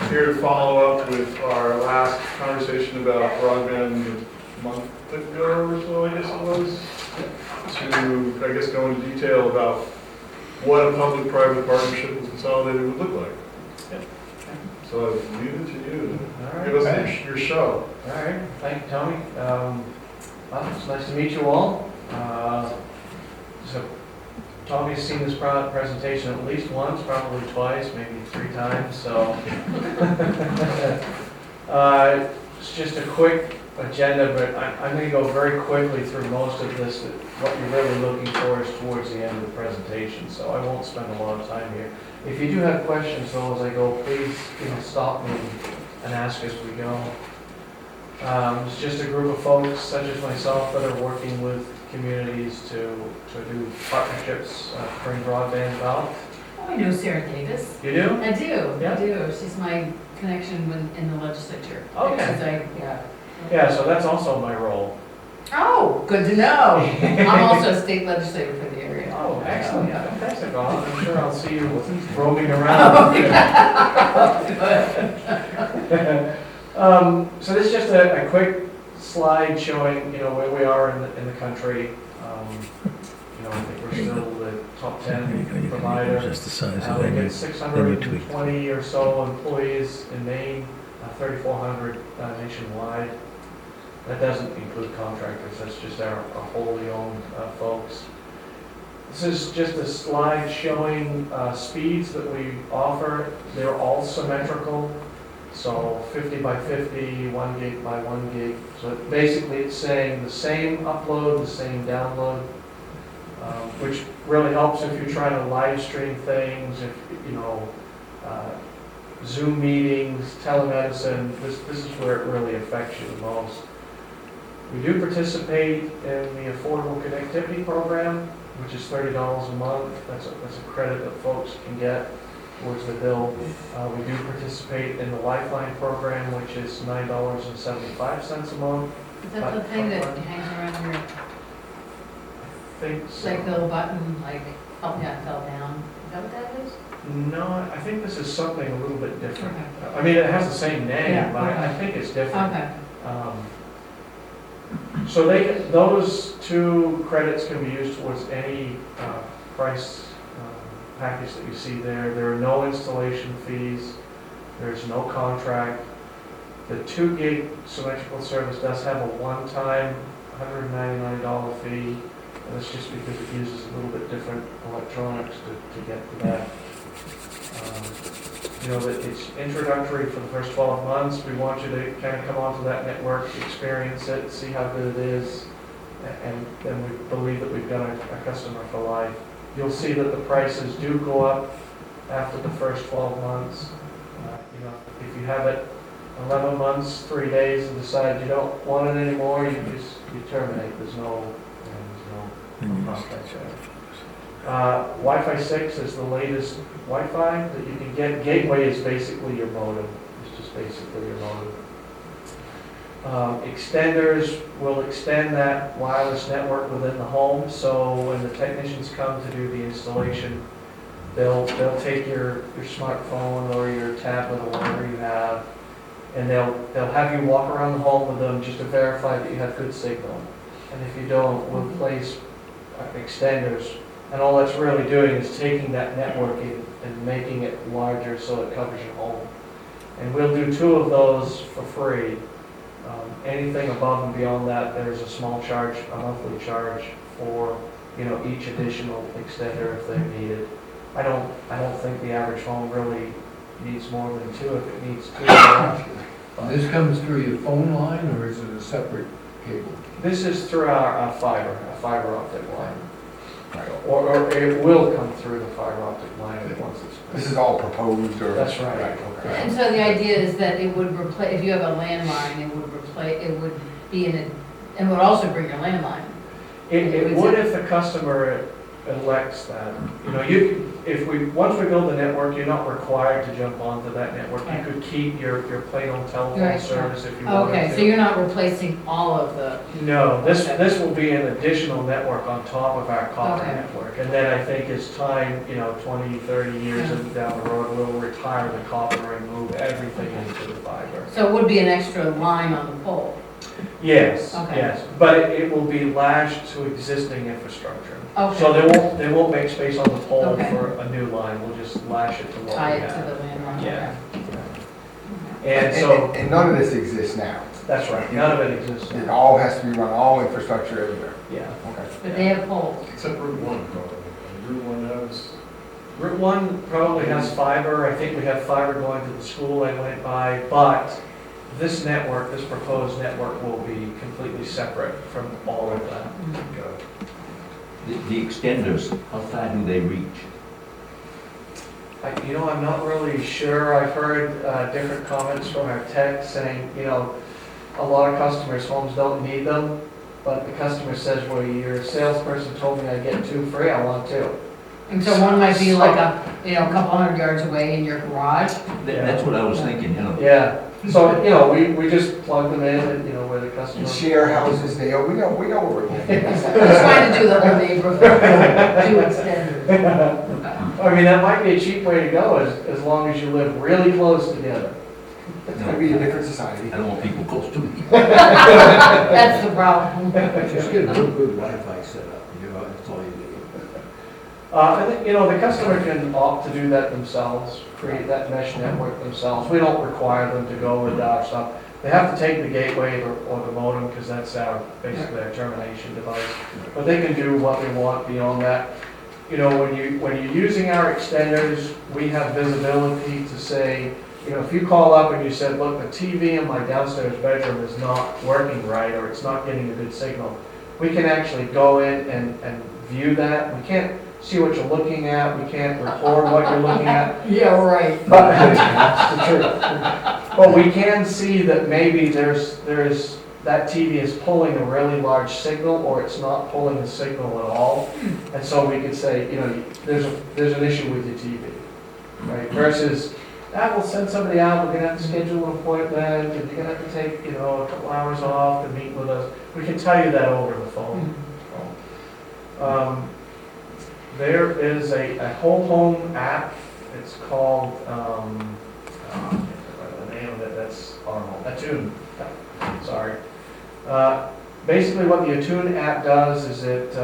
here to follow up with our last conversation about broadband a month ago or so, I guess it was, to, I guess, go into detail about what a public-private partnership with Consolidated would look like. So I leave it to you. All right. Give us your show. All right, thank you, Tony. Well, it's nice to meet you all. So Tommy's seen this presentation at least once, probably twice, maybe 3 times, so. It's just a quick agenda, but I'm going to go very quickly through most of this. What you're really looking for is towards the end of the presentation, so I won't spend a lot of time here. If you do have questions, though, as I go, please stop me and ask as we go. It's just a group of folks, such as myself, that are working with communities to do partnerships to bring broadband about. Oh, I know Sarah Davis. You do? I do, Yeah. I do. She's my connection in the legislature. Okay. Yeah. Yeah, so that's also my role. Oh, good to know. I'm also a state legislator for the area. Oh, excellent. Yeah. Fantastic. Well, I'm sure I'll see you roaming around. So this is just a quick slide showing, where we are in the country. I think we're still the top 10 provider. Just the size We of get it. 620 or so employees in Maine, 3,400 nationwide. That doesn't include contractors, that's just our wholly owned folks. This is just a slide showing speeds that we offer. They're all symmetrical, so 50 by 50, 1 gig by 1 gig. So basically it's saying the same upload, the same download, which really helps if you're trying to live stream things, if Zoom meetings, telemedicine. This is where it really affects you the most. We do participate in the Affordable Connectivity Program, which is $30 a month. That's a credit that folks can get towards the bill. We do participate in the Lifeline program, which is $9.75 a month. Is that the thing that hangs around your, I think so. like the little button, like help me out, fell down? Is that what that is? No, I think this is something a little bit different. Okay. I mean, it has the same name, Yeah, but I okay. think it's different. Okay. So those 2 credits can be used towards any price package that you see there. There are no installation fees. There's no contract. The 2 gig symmetrical service does have a one-time $199 fee, and that's just because it uses a little bit different electronics to get to that. That it's introductory for the first 12 months. We want you to kind of come onto that network, experience it, see how good it is, and then we believe that we've got a customer for life. You'll see that the prices do go up after the first 12 months. If you have it 11 months, 3 days, and decide you don't want it anymore, you terminate. There's no contract there. Wi-Fi 6 is the latest Wi-Fi that you can get. Gateway is basically your modem. It's just basically your modem. Extenders will extend that wireless network within the home, so when the technicians come to do the installation, they'll take your smartphone or your tablet or whatever you have, and they'll have you walk around the home with them just to verify that you have good signal. And if you don't, we'll place extenders. And all that's really doing is taking that networking and making it larger so it covers your home. And we'll do 2 of those for free. Anything above and beyond that, there's a small charge, a monthly charge for each additional extender if they're needed. I don't think the average home really needs more than 2. If it needs 2, This comes through your phone line, or is it a separate cable? this is through our fiber optic line. Or it will come through the fiber optic line once it's. This is all proposed, or? That's right. Okay. And so the idea is that it would replace, if you have a landline, it would be and would also bring your landline. It would if the customer elects that. You know, once we build the network, you're not required to jump onto that network. You could keep your plain old telephone Right. service if you wanted to. Okay, so you're not replacing all of the, No, this Okay. will be an additional network on top of our copper Okay. network. And then I think as time, 20, 30 years down the road, we'll retire the copper and move everything into the fiber. so it would be an extra line on the pole. Yes, Okay. yes, but it will be lashed to existing infrastructure. Okay. So they won't make space on the pole Okay. for a new line, we'll just lash it to what we Tie it to have. the landline. Yeah. Okay. And so, And none of this exists now. that's right, none of it exists. It all has to be run, all infrastructure everywhere. Yeah. Okay. But they have poles. Except Route 1 probably. Route 1 has, Route 1 probably has fiber, I think we have fiber going to the school I went by, but this network, this proposed network will be completely separate from all of that. The extenders, how far do they reach? I'm not really sure, I've heard different comments from our tech saying, a lot of customers' homes don't need them, but the customer says, well, your salesperson told me I get 2 free, I want 2. And so one might be like a couple hundred yards away in your garage. That's what I was thinking, Yeah, so, we just plug them in and, where the customer. And share houses, we know where we're going. We're trying to do the whole neighborhood, do extenders. I mean, that might be a cheap way to go, as long as you live really close together. It's gonna be a different society. I don't want people close to me. That's the problem. Just get a real good Wi-Fi setup, that's all you need. I think, the customer can opt to do that themselves, create that mesh network themselves. We don't require them to go with our stuff. They have to take the gateway or the modem, because that's basically our termination device. But they can do what they want beyond that. When you're using our extenders, we have visibility to say, if you call up and you said, look, the TV in my downstairs bedroom is not working right, or it's not getting a good signal, we can actually go in and view that. We can't see what you're looking at, we can't record what you're looking at. Yeah, right. But, that's the truth. But we can see that maybe that TV is pulling a really large signal, or it's not pulling the signal at all. And so we could say, there's an issue with your TV, right? Versus, we'll send somebody out, we're gonna have to schedule an appointment, and you're gonna have to take, a couple hours off to meet with us. We can tell you that over the phone. There is a whole home app, it's called, I can't remember the name of it, that's Attune, sorry. Basically what the Attune app does is it's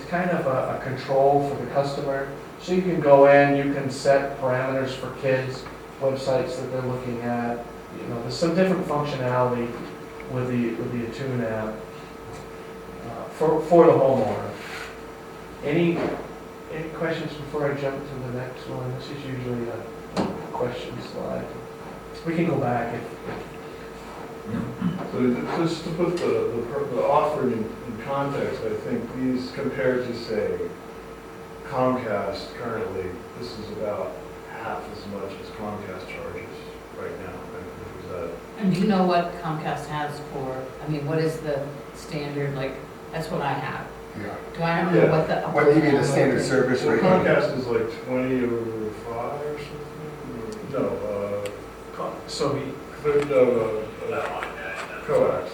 kind of a control for the customer. So you can go in, you can set parameters for kids, websites that they're looking at. There's some different functionality with the Attune app for the homeowner. Any questions before I jump to the next one? This is usually a question slide. We can go back if so just to put the offering in context, I think these compared to, say, Comcast currently, this is about half as much as Comcast charges right now. And do you know what Comcast has for, what is the standard, that's what I have. Yeah. Do I don't know Yeah. what the. What do you mean, the standard service So rate? Comcast is like 20 over 5 or something? No, so we. coax.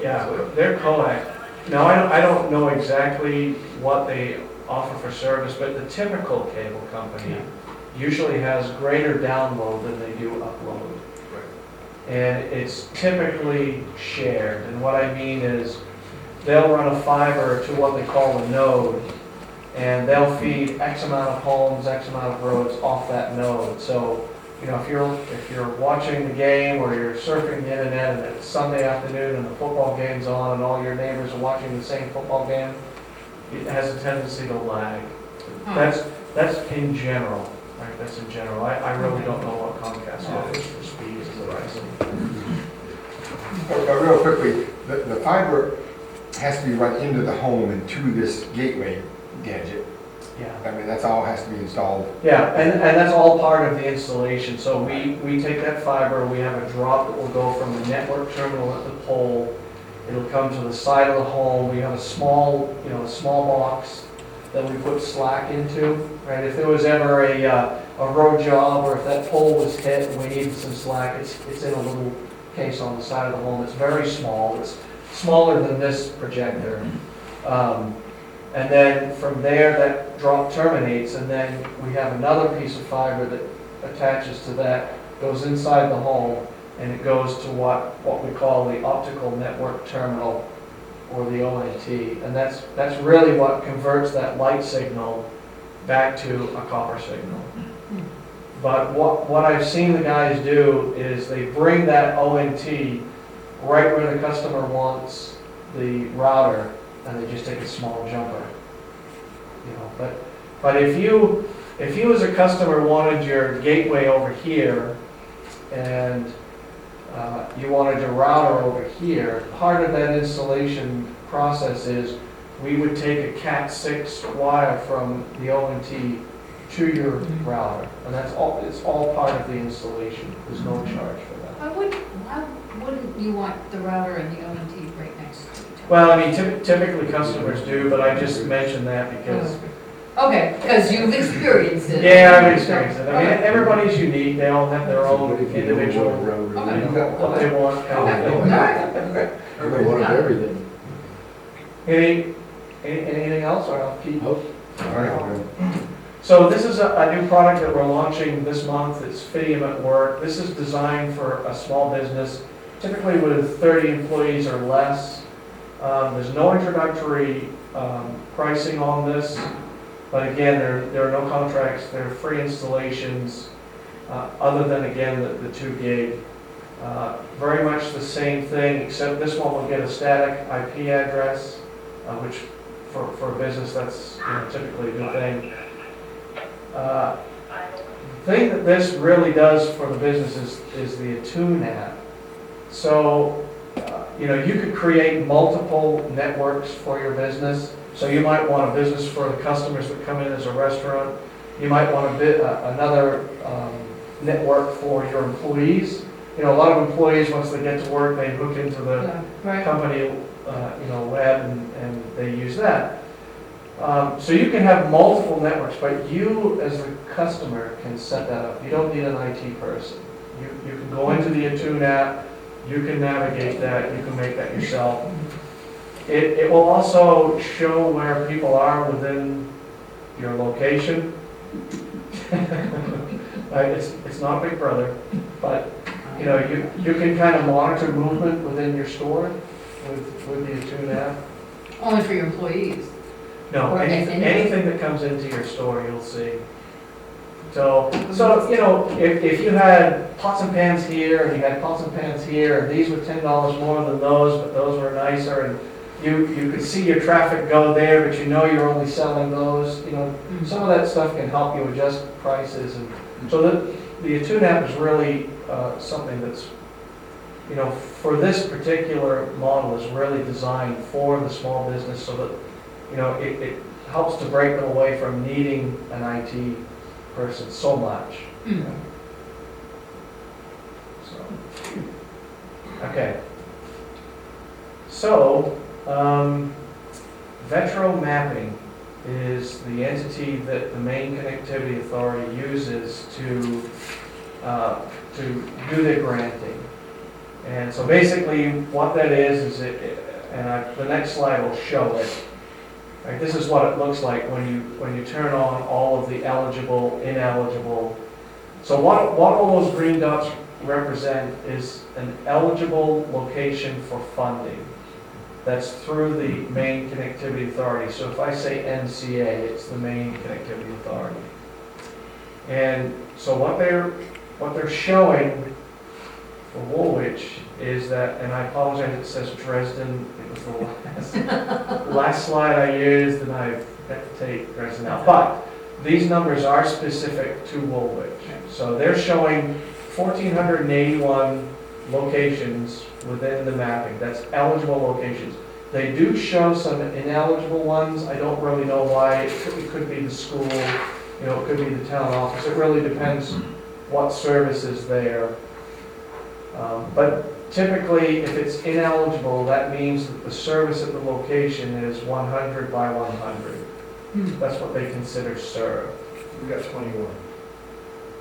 Yeah, they're coax. Now, I don't know exactly what they offer for service, but the typical cable company usually has greater download than they do upload. And it's typically shared, and what I mean is, they'll run a fiber to what they call a node, and they'll feed X amount of homes, X amount of roads off that node. So, if you're watching the game or you're surfing the internet and it's Sunday afternoon and the football game's on and all your neighbors are watching the same football game, it has a tendency to lag. That's in general, right? That's in general. I really don't know what Comcast offers for speeds and pricing. But real quickly, the fiber has to be run into the home and to this gateway gadget. Yeah. I mean, that's all has to be installed. Yeah, and that's all part of the installation. So we take that fiber, we have a drop that will go from the network terminal at the pole. It'll come to the side of the home. We have a small box that we put slack into, right? If there was ever a road job, or if that pole was hit and we needed some slack, it's in a little case on the side of the home. It's very small. It's smaller than this projector. And then from there, that drop terminates, and then we have another piece of fiber that attaches to that, goes inside the home, and it goes to what we call the optical network terminal, or the ONT. And that's really what converts that light signal back to a copper signal. But what I've seen the guys do is they bring that ONT right where the customer wants the router, and they just take a small jumper. You know, but if you as a customer wanted your gateway over here, and you wanted your router over here, part of that installation process is we would take a Cat6 wire from the ONT to your router, and it's all part of the installation. There's no charge for that. Why wouldn't you want the router and the ONT right next to each other? Well, I mean, typically customers do, but I just mentioned that because, Okay, because you've experienced it. yeah, I've experienced it. I mean, everybody's unique, they all have their own individual, what they want. kind of thing. Everybody wants everything. Anything else, or I'll keep? All right. So this is a new product that we're launching this month. It's Fidium at Work. This is designed for a small business, typically with 30 employees or less. There's no introductory pricing on this, but again, there are no contracts. They're free installations, other than, again, the 2 gig. Very much the same thing, except this one will get a static IP address, which for a business, that's typically a good thing. The thing that this really does for the business is the Attune app. So, you could create multiple networks for your business. So you might want a business for the customers that come in as a restaurant. You might want another network for your employees. A lot of employees, once they get to work, they hook into the company, web, and they use that. So you can have multiple networks, but you as the customer can set that up. You don't need an IT person. You can go into the Attune app, you can navigate that, you can make that yourself. It will also show where people are within your location. It's not Big Brother, but you can kind of monitor movement within your store with the Attune app. Only for your employees. No, Or anything that comes into your store, you'll see. So if you had pots and pans here, and you had pots and pans here, and these were $10 more than those, but those were nicer, and you could see your traffic go there, but you're only selling those, some of that stuff can help you adjust prices. And so the Attune app is really something that's, for this particular model, is really designed for the small business, so that it helps to break them away from needing an IT person so much. So, okay. So, Vetro Mapping is the entity that the Maine Connectivity Authority uses to do their granting. And so basically what that is the next slide will show it. Right, this is what it looks like when you turn on all of the eligible, ineligible. So what all those green dots represent is an eligible location for funding. That's through the Maine Connectivity Authority. So if I say NCA, it's the Maine Connectivity Authority. And so what they're showing for Woolwich is that, and I apologize, it says Dresden. It was the last slide I used, and I got to take Dresden out. But these numbers are specific to Woolwich. So they're showing 1,481 locations within the mapping. That's eligible locations. They do show some ineligible ones. I don't really know why. It could be the school, it could be the town office. It really depends what service is there. But typically, if it's ineligible, that means that the service at the location is 100 by 100. That's what they consider served. We got 21.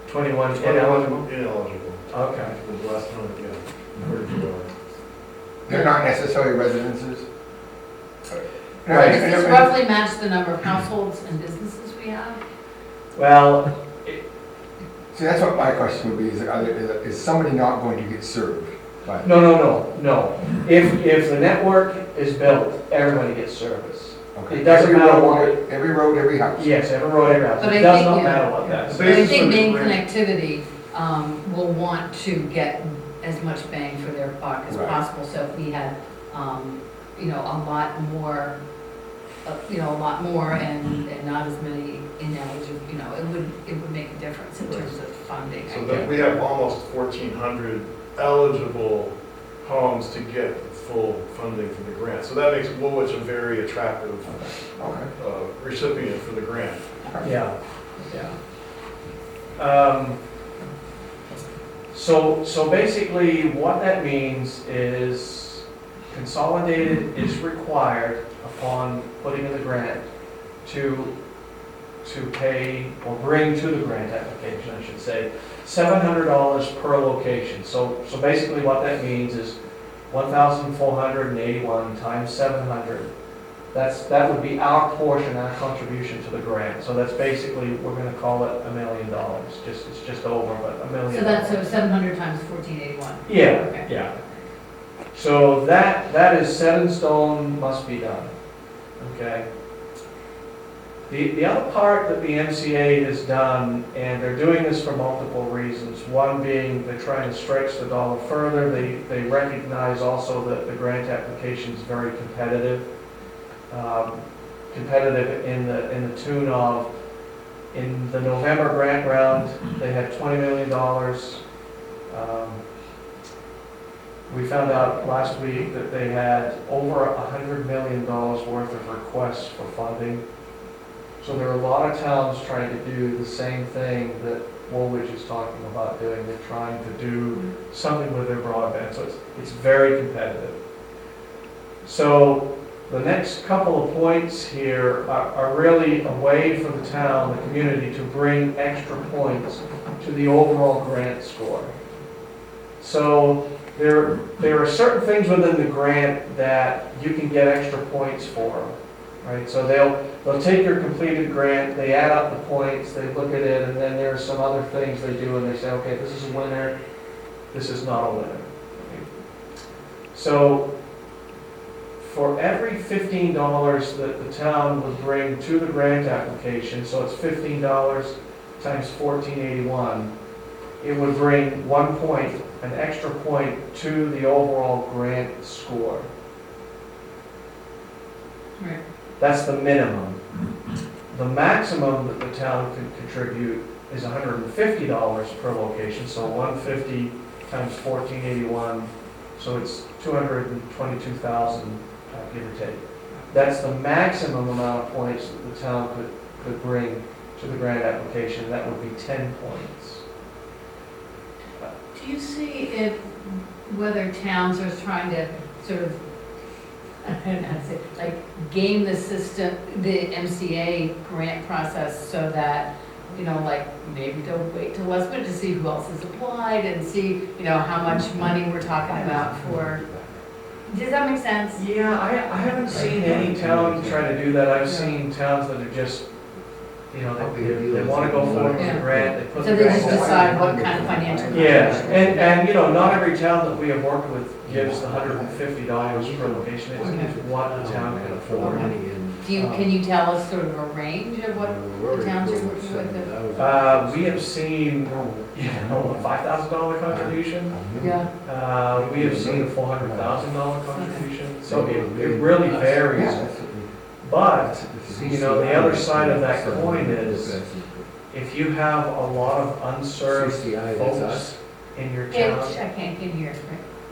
21 21 ineligible? ineligible. Okay. Was the last time, yeah. Where'd you go? They're not necessarily residences. Right. Does this roughly match the number of households and businesses we have? Well, See, that's what my question would be, is somebody not going to get served? But no. If the network is built, everybody gets service. okay. It doesn't Every matter road, what- Every road, every house. Yes, every road, every house. But It I does think, not yeah. matter what that is. But I Basis think for the main grant. connectivity will want to get as much bang for their buck as Right. possible. So if we had, you know, a lot more, and not as many ineligible, you know, it would make a difference in terms of funding. I So think. that we have almost 1,400 eligible homes to get full funding for the grant. So that makes Woolwich a very attractive Okay. recipient for the grant. Yeah. So basically, what that means is Consolidated is required upon putting in the grant to pay, or bring to the grant application, I should say, $700 per location. So basically what that means is 1,481 times 700. That would be our portion, our contribution to the grant. So that's basically, we're gonna call it $1 million. It's just over, but $1 million. So that's 700 times 1481. Yeah, Okay. yeah. So that is set in stone, must be done, okay? The other part that the MCA has done, and they're doing this for multiple reasons, one being they're trying to stretch the dollar further. They recognize also that the grant application is very competitive. Competitive in the tune of, in the November grant round, they had $20 million. We found out last week that they had over $100 million worth of requests for funding. So there are a lot of towns trying to do the same thing that Woolwich is talking about doing. They're trying to do something with their broadband, so it's very competitive. So the next couple of points here are really a way for the town, the community, to bring extra points to the overall grant score. So there are certain things within the grant that you can get extra points for, right? So they'll take your completed grant, they add up the points, they look at it, and then there are some other things they do, and they say, okay, this is a winner, this is not a winner. Okay. So for every $15 that the town would bring to the grant application, so it's $15 times 1481, it would bring 1 point, an extra point to the overall grant score. Right. That's the minimum. The maximum that the town can contribute is $150 per location, so 150 times 1481, so it's 222,000, give or take. That's the maximum amount of points that the town could bring to the grant application. That would be 10 points. Do you see whether towns are trying to sort of, I don't know how to say, like game the system, the MCA grant process so that, you know, like maybe don't wait till last minute to see who else has applied and see, you know, how much money we're talking about for, does that make sense? Yeah, I haven't seen any town try to do that. I've seen towns that are just, you know, they want to go forward with the grant, they put So the they grant. just decide what kind of financial. Yeah, and, you know, not every town that we have worked with gives the $150 per location. It's what the town can afford. Can you tell us sort of a range of what the towns you're working with? We have seen, you know, a $5,000 contribution. Yeah. We have seen a $400,000 contribution, so it really varies. But, you know, the other side of that coin is, if you have a lot of unserved folks in your town, I can't hear.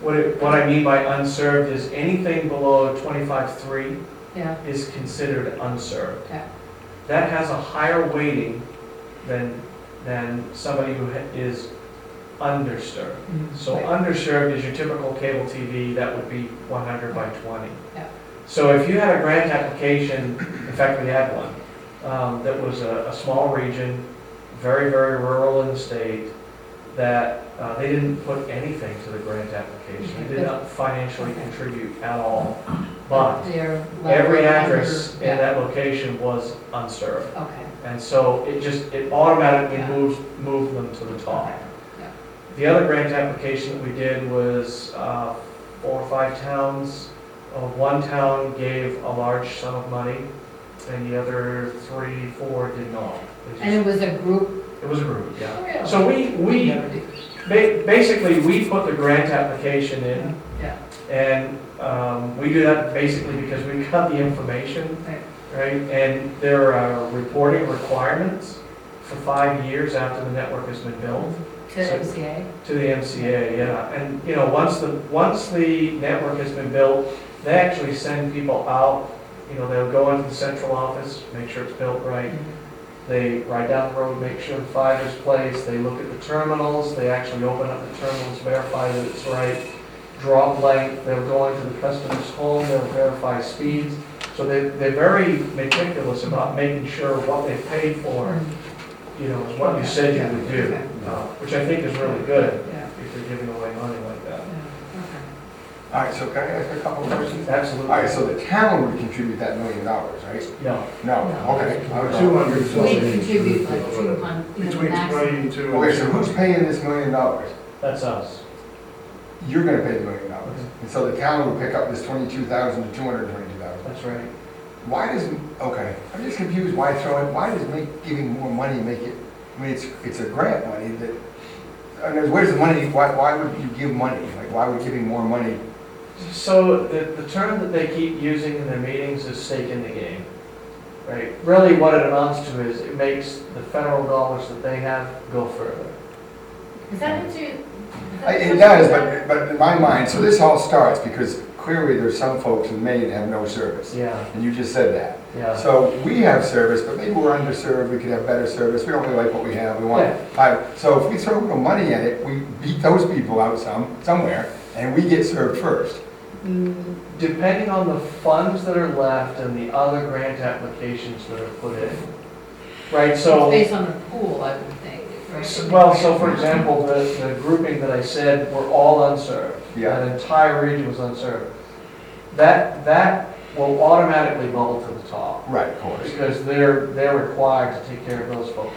what I mean by unserved is anything below 25.3 Yeah. is considered unserved. Okay. That has a higher weighting than somebody who is underserved. So Right. underserved is your typical cable TV, that would be 100 by 20. Yeah. So if you had a grant application, in fact, we had one, that was a small region, very, very rural in the state, that they didn't put anything to the grant application. They did not financially contribute at all. But Their level every of address under- in that location was unserved. Okay, And so it automatically Yeah. moved them to the top. okay, yeah. The other grant application that we did was 4 or 5 towns. One town gave a large sum of money, and the other 3, 4 did not. They And just- it was a group? It was a group, yeah. Oh, really? So we basically, we put the grant application in, Yeah, and we do that basically because we got the information, right. right? And there are reporting requirements for 5 years after the network has been built. To So- MCA? To the MCA, yeah. And, you know, once the network has been built, they actually send people out, you know, they'll go into the central office, make sure it's built right. They ride down the road, make sure the fiber's placed, they look at the terminals, they actually open up the terminals, verify that it's right. Drop length, they'll go into the customer's home, they'll verify speeds. So they're very meticulous about making sure what they paid for, you know, is what you said you would do. Okay. Which I think is really good Yeah, if you're giving away money like that. yeah, okay. All right, so can I ask a couple of questions? Absolutely. All right, so the town would contribute that $1 million, right? No, No, No. okay. I was- 200. We contribute like 200, you know, Between maximum. 22 Okay, so and... who's paying this $1 million? that's us. You're gonna pay the $1 million. And so the town will pick up this 22,000 to 222,000. That's right. Why does, okay, I'm just confused why why does giving more money make it, I mean, it's a grant money that, I mean, where's the money, why would you give money? Like, why would giving more money? So the term that they keep using in their meetings is stake in the game, right? Really what it amounts to is it makes the federal dollars that they have go further. Is that what you? It does, but in my mind, so this all starts because clearly there's some folks in Maine that have no service. Yeah, And you just said that. yeah. So we have service, but maybe we're underserved, we could have better service, we don't really like what we have, we want higher. So if we throw a little money at it, we beat those people out somewhere, and we get served first. Depending on the funds that are left and the other grant applications that are put in, right? So. It's based on the pool, I would think, right? Well, so for example, the grouping that I said were all unserved. Yeah. That entire region was unserved. That will automatically bubble to the top Right, of course. because they're required to take care of those folks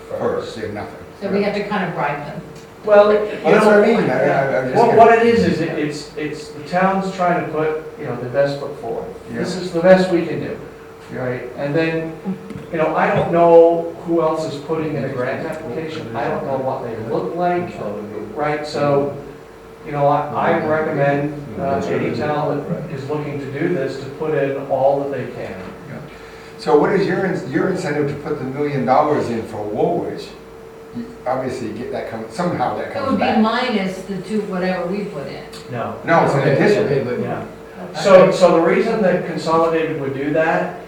First, first. they have nothing. So we have to kind of bribe them. Well, you Well, that's what I mean. know, I'm just what it is it's the town's trying to put, you know, the best foot forward. This is the best we can do, right? And then, you know, I don't know who else is putting in a grant application. I don't know what they look like, right? So, you know, I recommend any town that is looking to do this to put in all that they can. So what is your incentive to put the $1 million in for Woolwich? You obviously get that somehow that It comes would be back. minus the two, whatever we put in. No. No, it's an Okay, addition. but Yeah. So the reason that Consolidated would do that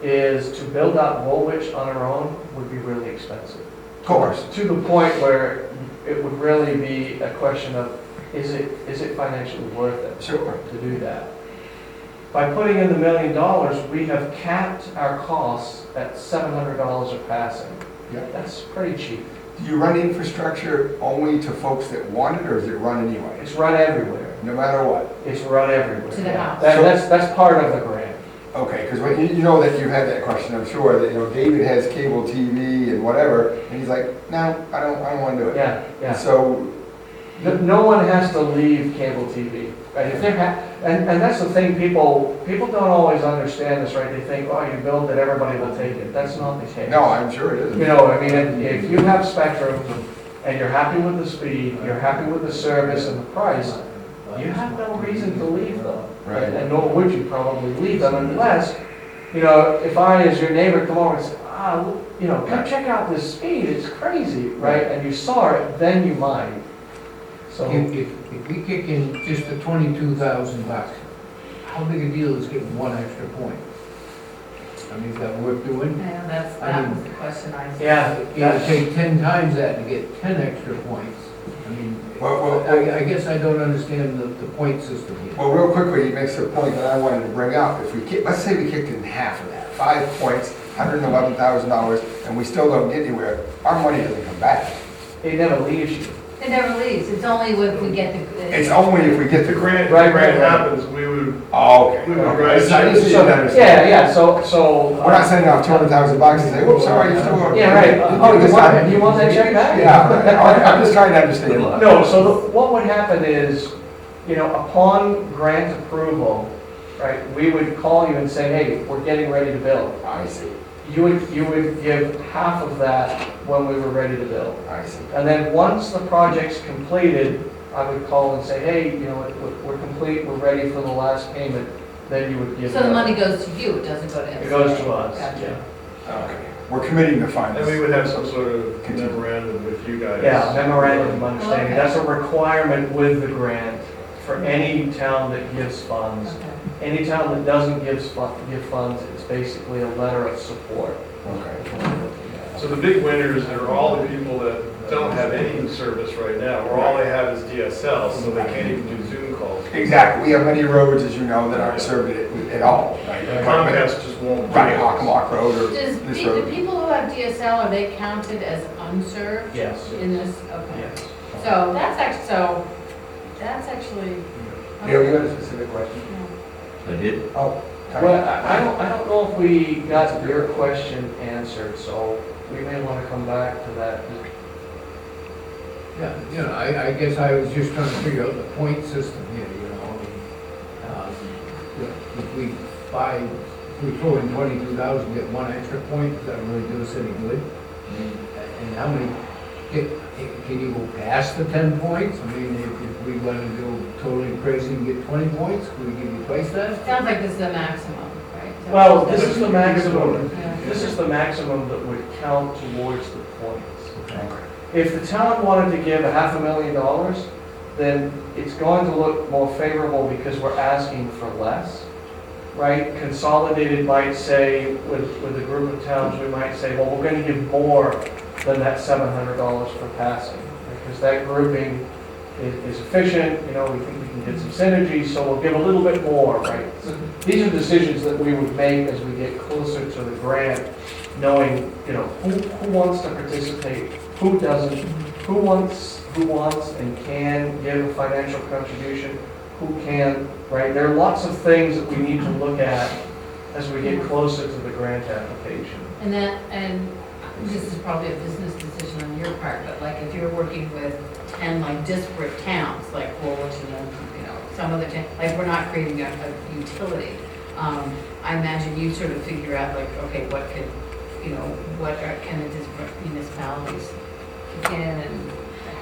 is to build out Woolwich on our own would be really expensive. Of course. To the point where it would really be a question of, is it financially worth it Sure. to do that? By putting in the $1 million, we have capped our costs at $700 a passing. Yeah. That's pretty cheap. Do you run infrastructure only to folks that want it, or is it run anyway? It's run everywhere. No matter what? It's run everywhere. To the house. That's part of the grant. Okay, because you know that you had that question, I'm sure, that, you know, David has cable TV and whatever, and he's like, no, I don't want to do it. Yeah, yeah. So, No one has to leave cable TV, right? If they're and that's the thing, people don't always understand this, right? They think, oh, you build it, everybody will take it. That's not the case. no, I'm sure it isn't. You know, I mean, if you have spectrum and you're happy with the speed, you're happy with the service and the price, you have no reason to leave them. Right. And nor would you probably leave them unless, you know, if I, as your neighbor, come over and say, you know, come check out this speed, it's crazy, right? And you saw it, then you mind. So, if we kick in just the $22,000, how big a deal is getting 1 extra point? I mean, is that worth doing? Yeah, that was the question I said. yeah, It would take 10 times that to get 10 extra points. I mean, Well, I guess I don't understand the point system here. Well, real quickly, he makes a point that I wanted to bring up. If we let's say we kicked in half of that, 5 points, $111,000, and we still don't get anywhere, our money doesn't come back. It never leaves you. It never leaves, it's only if we get the. It's only if we get The the grant, Right, the grant right, right. happens, we would, Oh, okay. We would Okay. write- I just didn't So, understand. yeah, so. We're not sending out $200,000 and say, whoops, sorry, you still. Yeah, right. Oh, you want that check back? Yeah, right. I'm just trying to understand. No, so what would happen is, upon grant approval, right, we would call you and say, hey, we're getting ready to build. I see, You would give half of that when we were ready to build. I see. And then once the project's completed, I would call and say, hey, we're complete, we're ready for the last payment, then you would give. So the money goes to you, it doesn't go to MCA? It goes to us, Gotcha. yeah. Okay. We're committing the funds. and we would have some sort of memorandum with you guys. Yeah, memorandum of understanding, Okay. that's a requirement with the grant for any town that gives funds. Okay. Any town that doesn't give funds, it's basically a letter of support. Okay. So the big winners are all the people that don't have any service right now, or all they have is DSL, so they can't even do Zoom calls. Exactly. We have many roads, as you know, that aren't served at all, right? Comcast just won't. do Right, it. Hockomock Road or Does, this do road. people who have DSL, are they counted as unserved Yes, in this? Okay. yes. So that's actually. Yeah, you had a specific question? I did. Oh. Well, I don't know if we got your question answered, so we may want to come back to that. Yeah, I guess I was just trying to figure out the point system here, if we buy, if we throw in 22,000, get one extra point, does that really do us any good? And how many, can you go past the 10 points? I mean, if we want to go totally crazy and get 20 points, can we give you twice that? Sounds like this is the maximum, right? So- Well, this is the maximum, Yeah. this is the maximum that would count towards the points. Okay. If the town wanted to give $500,000, then it's going to look more favorable because we're asking for less, right? Consolidated might say, with a group of towns, we might say, well, we're gonna give more than that $700 per passing, because that grouping is efficient, we think we can get some synergy, so we'll give a little bit more, right? So these are decisions that we would make as we get closer to the grant, knowing, who wants to participate, who doesn't, who wants and can give a financial contribution, who can't, right? There are lots of things that we need to look at as we get closer to the grant application. And this is probably a business decision on your part, but like if you're working with 10 like disparate towns, like Woolwich and then, some other town, like we're not creating a utility. I imagine you sort of figure out like, okay, what could, can the different municipalities kick in and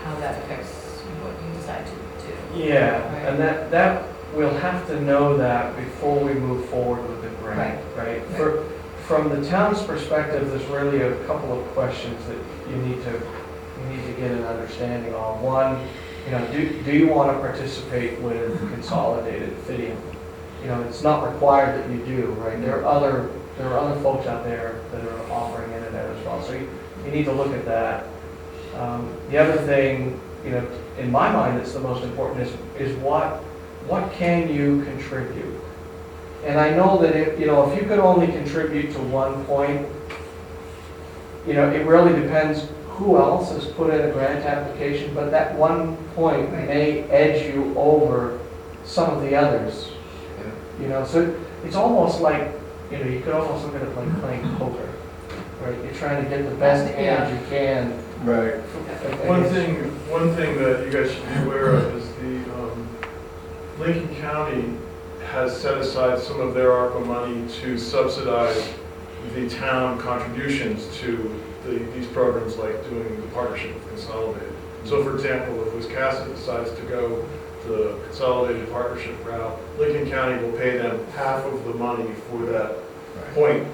how that affects what you decide to do. Yeah, and that, we'll have to know that before we move forward with the grant, right? From the town's perspective, there's really a couple of questions that you need to get an understanding on. One, do you want to participate with Consolidated Fidium? It's not required that you do, right? There are other folks out there that are offering internet as well, so you need to look at that. The other thing, in my mind, that's the most important is what can you contribute? And I know that if you could only contribute to 1 point, it really depends who else has put in a grant application, but that 1 point may edge you over some of the others. So it's almost like, you could almost look at it like playing poker, right? You're trying to get the best hand you can. Right. One thing that you guys should be aware of is the Lincoln County has set aside some of their ARPA money to subsidize the town contributions to these programs, like doing the partnership with Consolidated. So for example, if Wiscasset decides to go the Consolidated partnership route, Lincoln County will pay them half of the money for that point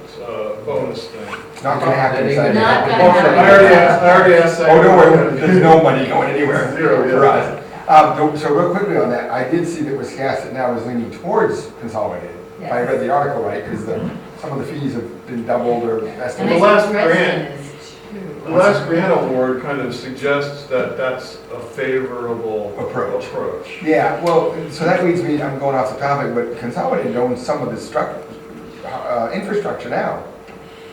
bonus thing. Not gonna happen. inside Not the- gonna happen. I already asked that. Oh, don't worry, there's no money going anywhere. Zero, yeah. For us. So real quickly on that, I did see that Wiscasset now is leaning towards Consolidated. If I read the article right, because some of the fees have been doubled or And The estimated. last Dresden is The last grant award kind of suggests that that's a favorable Approach. approach. Yeah, well, so that leads me, I'm going off the topic, but Consolidated owns some of this infrastructure now.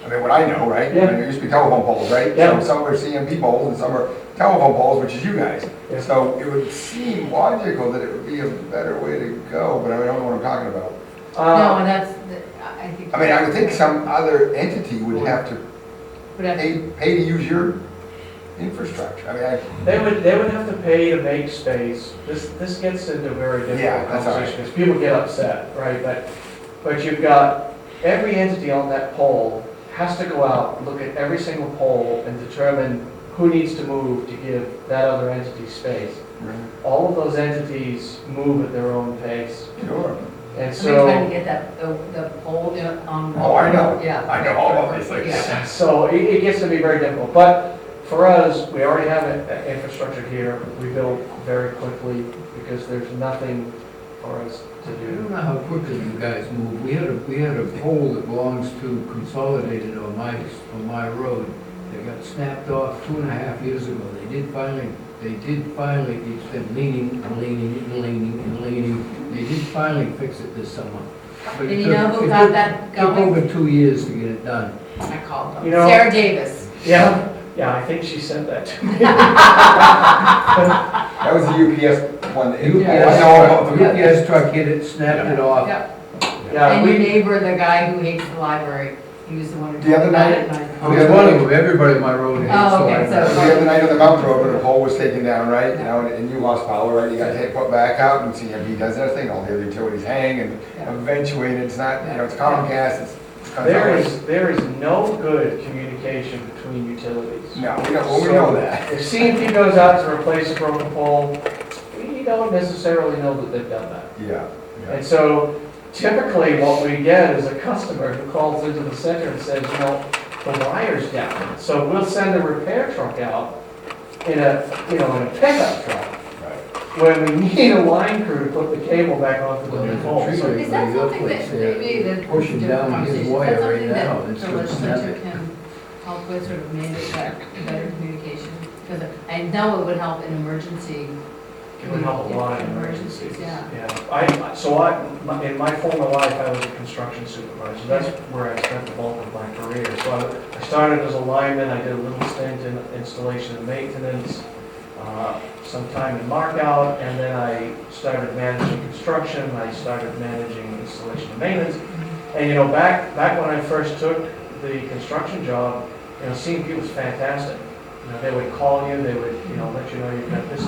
I mean, what I know, right? Yeah. I mean, there used to be telephone poles, right? Yeah. So some are CMP poles and some are telephone poles, which is you guys. Yeah. So it would seem logical that it would be a better way to go, but I don't know what I'm talking about. No, and that's, I think. I mean, I would think some other entity would have to Would have to- pay to use your infrastructure. I mean, They would have to pay to make space. This gets into a very Yeah, difficult that's all right. conversation, because people get upset, right? But you've got, every entity on that pole has to go out, look at every single pole and determine who needs to move to give that other entity space. All of those entities move at their own pace. sure. And Somebody trying to so, get that, the pole on. Oh, I know. Yeah. I know all of these things. Yeah. so it gets to be very difficult. But for us, we already have infrastructure here. We build very quickly because there's nothing for us to I do. don't know how quickly you guys move. We had a pole that belongs to Consolidated on my road. They got snapped off 2.5 years ago. They did finally, it's been leaning and leaning and leaning and leaning. They did finally fix it this summer. But And it you took- know who it got took- that Took going? over 2 years to get it done. I called them. You know- Sarah Davis. Yeah, I think she sent that to me. That was the UPS one. I know UPS about truck, the UPS truck hit it, snapped it off. Yep. Yeah, And your we, neighbor, the guy who hates the library, he was the one who The told other me about night- it. and I was one of them, everybody on my road hates Oh, the okay, library. so- The other night on the mountain road, when the pole was taken down, right, you know, and you lost power, right, you got to put back out, and CMP does their thing, all the other utilities hang, and Yeah. eventually, it's not, you know, it's Comcast, it's. there is no good communication between utilities. No, we know that. If CMP goes out to replace a broken pole, we don't necessarily know that they've done that. Yeah. And so typically what we get is a customer who calls into the center and says, you know, the wire's down. So we'll send a repair truck out in a pickup truck when we need a line crew to put the cable back onto the new pole. So Is that something that maybe the Pushing down his conversation, is wire that right something now, that it's the just legislature nothing. can help with, sort of maybe that better communication? Because I know it would help in emergency. it would help a lot in emergencies. Yeah. In my former life, I was a construction supervisor. That's where I spent the bulk of my career. So I started as a lineman, I did a little stint in installation and maintenance, some time in markout, and then I started managing construction, I started managing installation and maintenance. And, you know, back when I first took the construction job, you know, CMP was fantastic. You know, they would call you, they would, you know, let you know you've got this,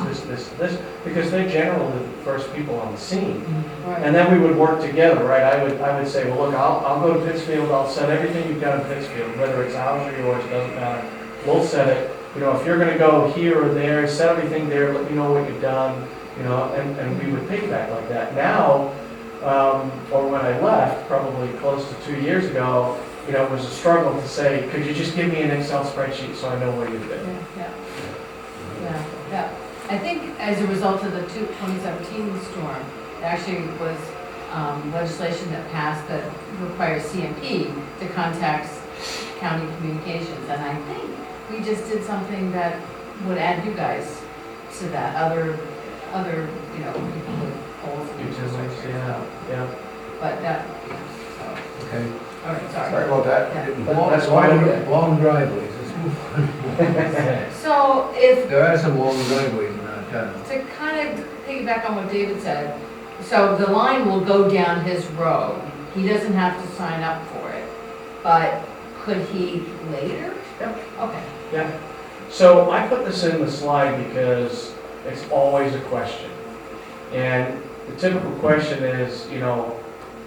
because they're generally the first people on the scene. Right. And then we would work together, right? I would say, well, look, I'll go to Pittsfield, I'll set everything you've got in Pittsfield, whether it's ours or yours, doesn't matter. We'll set it. You know, if you're gonna go here or there, set everything there, let me know what you've done, you know, and we would piggyback like that. Now, or when I left, probably close to 2 years ago, you know, it was a struggle to say, could you just give me an Excel spreadsheet so I know where you've been? Yeah. I think as a result of the 2017 storm, there actually was legislation that passed that requires CMP to contact county communications. And I think we just did something that would add you guys to that, other, you know, people with holes in Utilities, infrastructure. yeah. But that, so, Okay. all right, sorry. Sorry about that. Yeah. That's why Long driveways, let's move on. So if There are some long driveways in our town. To kind of piggyback on what David said, so the line will go down his road. He doesn't have to sign up for it, but could he later? Yep. Okay. Yeah. So I put this in the slide because it's always a question. And the typical question is, you know,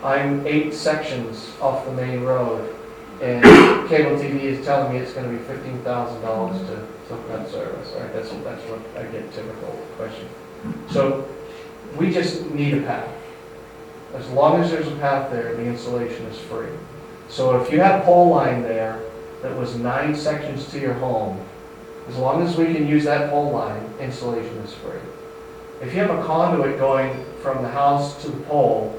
I'm 8 sections off the main road, and cable TV is telling me it's gonna be $15,000 to hook that service, right? That's what I get, typical question. So we just need a path. As long as there's a path there, the installation is free. So if you had a pole line there that was 9 sections to your home, as long as we can use that pole line, installation is free. If you have a conduit going from the house to the pole,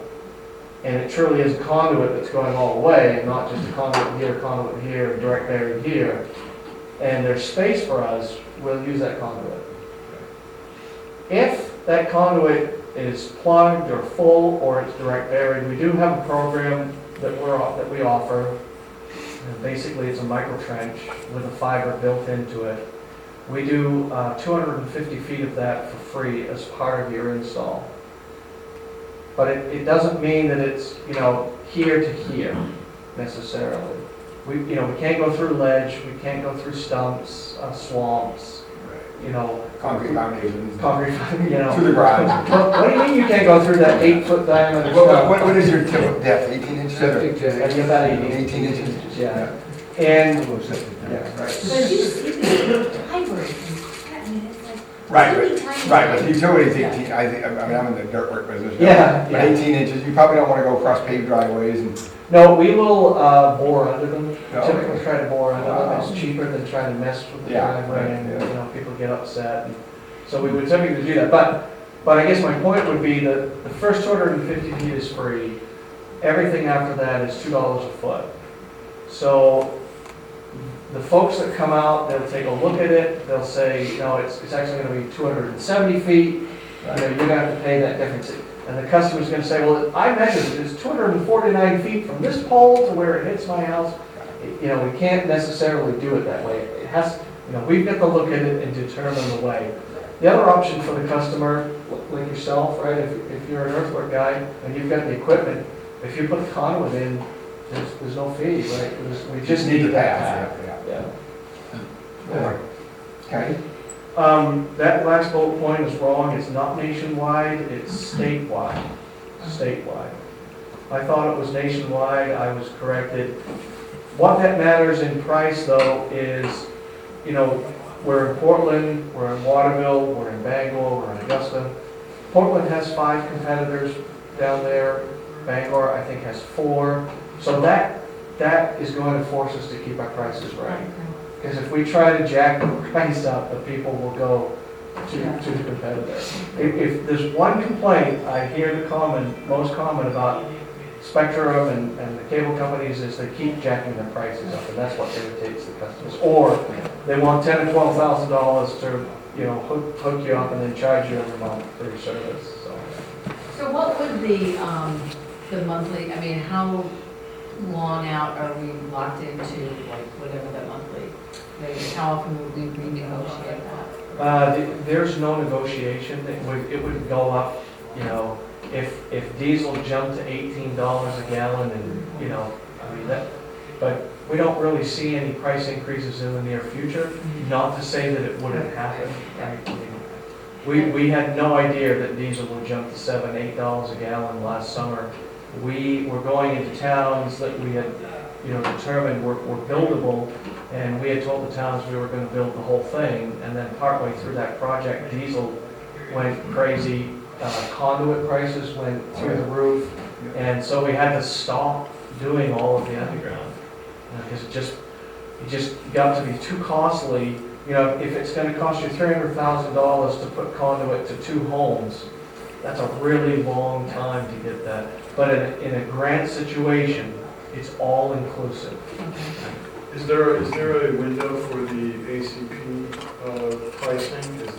and it truly is a conduit that's going all the way, and not just a conduit here, direct buried here, and there's space for us, we'll use that conduit. If that conduit is plugged or full, or it's direct buried, we do have a program that we offer And basically, it's a micro trench with a fiber built into it. We do 250 feet of that for free as part of your install. But it doesn't mean that it's, here to here necessarily. We can't go through ledge, we can't go through stumps, swamps, Concrete foundations. concrete, To the ground. What do you mean you can't go through that 8-foot diameter What is your typical depth, 18 inches? Septic tank. And you're about 18 inches? Yeah. And, Little septic tank. yeah, right. But you see the hybrids, I mean, it's like Right, really but, tiny. right, but utilities 18, I'm in the dirt work business. Yeah, But yeah. 18 inches, you probably don't want to go across paved driveways and, No, we will bore under them. Oh, Typically okay. try to bore under them. Wow. It's cheaper than trying to mess with the Yeah, driveway right, and, yeah. people get upset. And so we would typically do that. But I guess my point would be that the first 250 feet is free. Everything after that is $2 a foot. So the folks that come out, they'll take a look at it. They'll say, it's actually going to be 270 feet. You're going to have to pay that difference. And the customer's gonna say, well, I measured it, it's 249 feet from this pole to where it hits my house. We can't necessarily do it that way. It has, we've got to look at it and determine the way. The other option for the customer, like yourself, right, if you're an earthwork guy and you've got the equipment, if you put the conduit in, there's no fee, right? We just need the that path, path. yeah. Yeah. Okay, That last bullet point is wrong. It's not nationwide, it's statewide. Statewide. I thought it was nationwide, I was corrected. What that matters in price though is, we're in Portland, we're in Waterville, we're in Bangor, we're in Augusta. Portland has 5 competitors down there. Bangor, I think, has 4. So that is going to force us to keep our prices right. Because if we try to jack the price up, the people will go to the competitor. If there's one complaint I hear most common about Spectrum and the cable companies is they keep jacking their prices up, and that's what irritates the customers. Or they want $10,000 or $12,000 to hook you up and then charge you every month for your service. So what would the monthly, how long out are we locked into, like, whatever that monthly rate is? How often would we renegotiate that? There's no negotiation. It would go up, if diesel jumped to $18 a gallon and, but we don't really see any price increases in the near future. Not to say that it wouldn't happen, right? We had no idea that diesel would jump to $7, $8 a gallon last summer. We were going into towns that we had, determined were buildable, and we had told the towns we were going to build the whole thing, and then partway through that project, diesel went crazy, conduit prices went through the roof, and so we had to stop doing all of the underground, because it just got to be too costly. If it's going to cost you $300,000 to put conduit to 2 homes, that's a really long time to get that. But in a grant situation, it's all inclusive. Is there a window for the ACP pricing? Is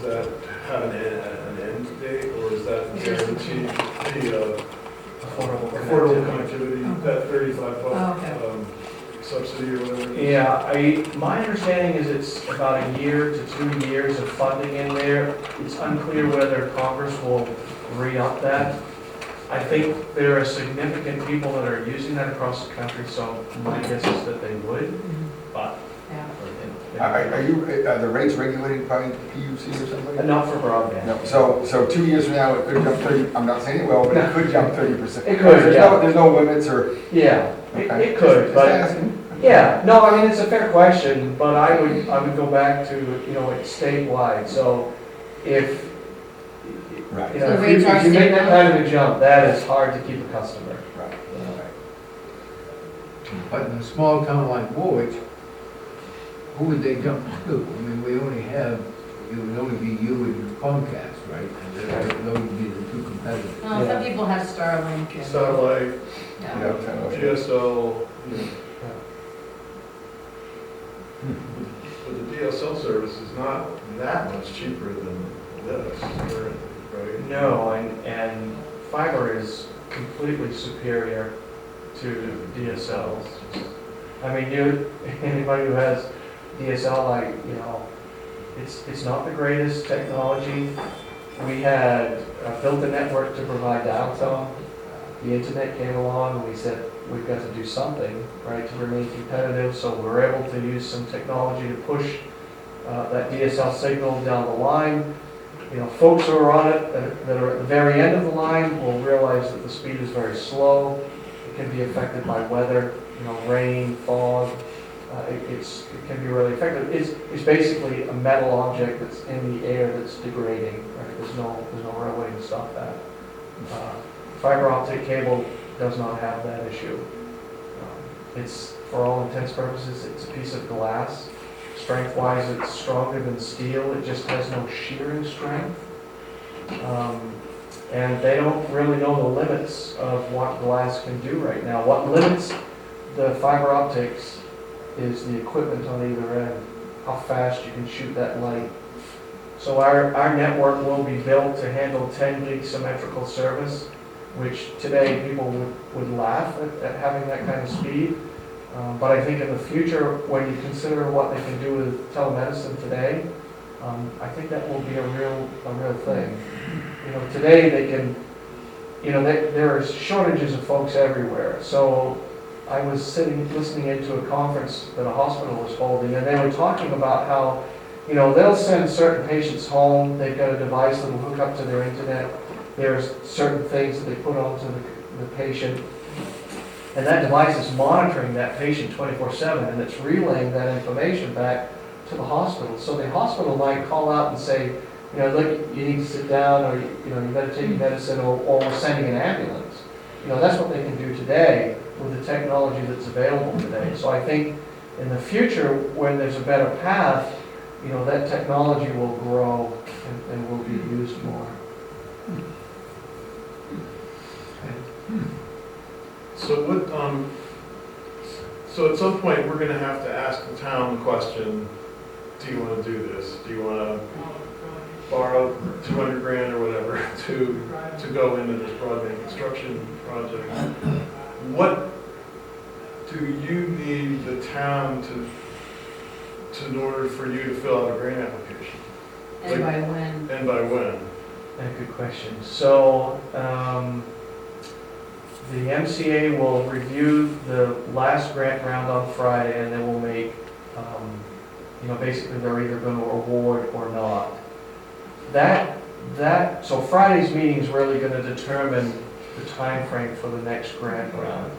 that have an end date, or is that guaranteed the Affordable affordable connectivity. connectivity, that $35 Oh, okay. subsidy or whatever? Yeah, my understanding is it's about a year to 2 years of funding in there. It's unclear whether Congress will re-up that. I think there are significant people that are using that across the country, so my guess is that they would, but. Yeah. are the rates regulated by the PUC or something? Not for broadband. No, so 2 years from now, it could jump 30, I'm not saying it will, but it could jump 30%. It could, yeah. There's no limits or? Yeah, Okay. it could, Just but, asking. yeah, no, it's a fair question, but I would go back to, it's statewide, so if, Right. So the if rates are you make that statewide? kind of a jump, that is hard to keep a customer. Right. But in a small town like Woolwich, who would they jump to? We only have, it would only be you and Comcast, right? And those would be the 2 competitors. Well, some people have Starlink and. Satellite, Yeah. Yeah, kind of like- DSL, but the DSL service is not that much cheaper than this, right? No, and fiber is completely superior to DSLs. I mean, anybody who has DSL, it's not the greatest technology. We had built a network to provide dial tone. The internet came along, and we said, we've got to do something, right, to remain competitive, so we're able to use some technology to push that DSL signal down the line. Folks who are on it, that are at the very end of the line, will realize that the speed is very slow. It can be affected by weather, rain, fog. It can be really effective. It's basically a metal object that's in the air that's degrading, right? There's no real way to stop that. Fiber optic cable does not have that issue. It's, for all intents and purposes, it's a piece of glass. Strength-wise, it's stronger than steel. It just has no shearing strength. And they don't really know the limits of what glass can do right now. What limits the fiber optics is the equipment on either end, how fast you can shoot that light. So our network will be built to handle 10 gig symmetrical service, which today people would laugh at having that kind of speed. But I think in the future, when you consider what they can do with telemedicine today, I think that will be a real thing. Today they can, there are shortages of folks everywhere. So I was listening into a conference that a hospital was holding, and they were talking about how, they'll send certain patients home. They've got a device that will hook up to their internet. There's certain things that they put onto the patient, and that device is monitoring that patient 24/7, and it's relaying that information back to the hospital. So the hospital might call out and say, look, you need to sit down, or you better take your medicine, or we're sending an ambulance. That's what they can do today with the technology that's available today. So I think in the future, when there's a better path, that technology will grow and will be used more. So so at some point, we're gonna have to ask the town the question, do you wanna do this? Do you wanna borrow 200 grand or whatever to go into this broadband construction project? What do you need the town in order for you to fill out a grant application? And by when? And by when? Good question. So, the MCA will review the last grant round on Friday, and then we'll make, basically they're either going to award or not. So Friday's meeting is really going to determine the time frame for the next grant round.